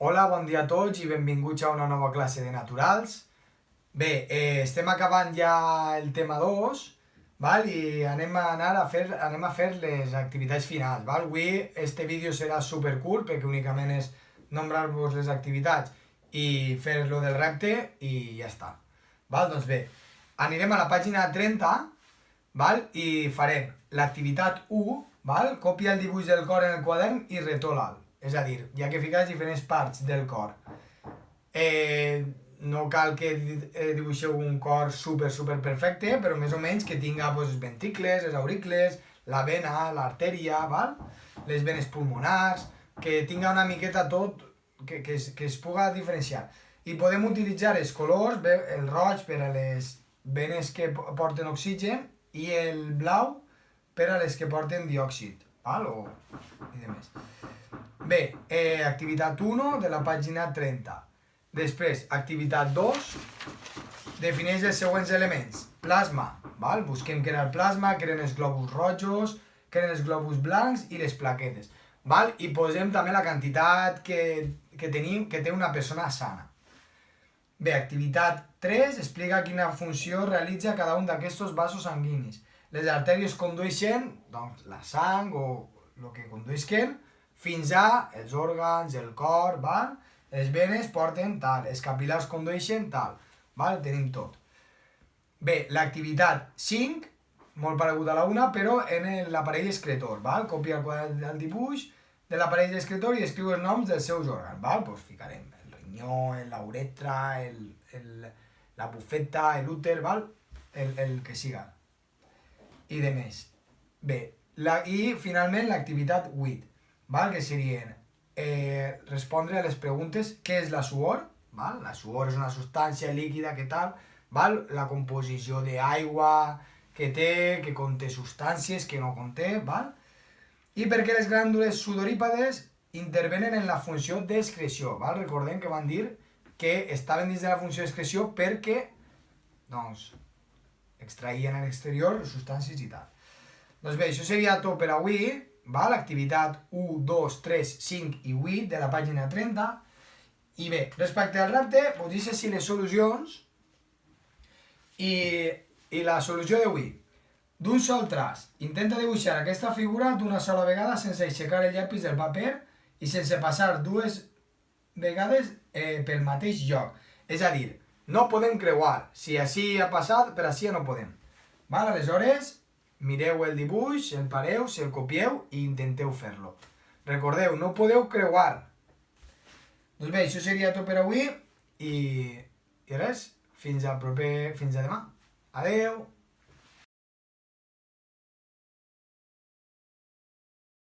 Hola, bon dia a tots i benvinguts a una nova classe de naturals. Bé, estem acabant ja el tema 2, val? I anem a fer les activitats finals. Val? Avui este vídeo serà super curt perquè únicament és nombrar-vos les activitats i fer lo del repte i ja està. Val? Doncs bé, anirem a la pàgina 30, val? I farem l'activitat 1, val? Copia el dibuix del cor en el quadern i retola'l. És a dir, hi ha que ficar diferents parts del cor. No cal que dibuixeu un cor super perfecte, però més o menys que tinga els ventricles, els auricles, la vena, l'artèria, val? Les venes pulmonars, que tinga una miqueta tot, que es puga diferenciar. I podem utilitzar els colors, el roig per a les venes que porten oxigen i el blau per a les que porten diòxid, val? I demés. Bé, activitat 1 de la pàgina 30. Després, activitat 2, defineix els següents elements. Plasma, val? Busquem què era el plasma, què eren els globus rojos, què eren els globus blancs i les plaquetes. Val? I posem també la quantitat que té una persona sana. Bé, activitat 3 explica quina funció realitza cada un d'aquests vasos sanguinis. Les artèries condueixen, doncs, la sang o el que condueixen, fins a els òrgans, el cor, val? Les venes porten tal, els capil·lars condueixen tal, val? Tenim tot. Bé, l'activitat 5, molt paregut a la 1, però en l'aparell excretor, val? Copia el dibuix de l'aparell excretor i escriu els noms dels seus òrgans, val? Pues ficarem el rinyó, la uretra, la bufeta, l'úter, val? El que siga. I de més. Bé, i finalment l'activitat 8. Val? Que serien respondre a les preguntes què és la suor, val? La suor és una substància líquida que tal, val? La composició d'aigua que té, que conté substàncies que no conté, val? I per què les glàndules sudorípades intervenen en la funció d'excreció, val? Recordem que van dir que estaven dins de la funció d'excreció perquè doncs extraïen a l'exterior les substàncies i tal. Doncs bé, això seria tot per avui, val? Activitat 1, 2, 3, 5 i 8 de la pàgina 30. I bé, respecte al repte, vos deixo així les solucions i la solució d'avui. D'un sol traç, intenta dibuixar aquesta figura d'una sola vegada sense aixecar el llapis del paper i sense passar dues vegades pel mateix lloc. És a dir, no podem creuar. Si així ha passat, per així no podem. Val? Aleshores, mireu el dibuix, el pareu, si el copieu i intenteu fer-lo. Recordeu, no podeu creuar. Doncs bé, això seria tot per avui i res, fins a demà. Adeu!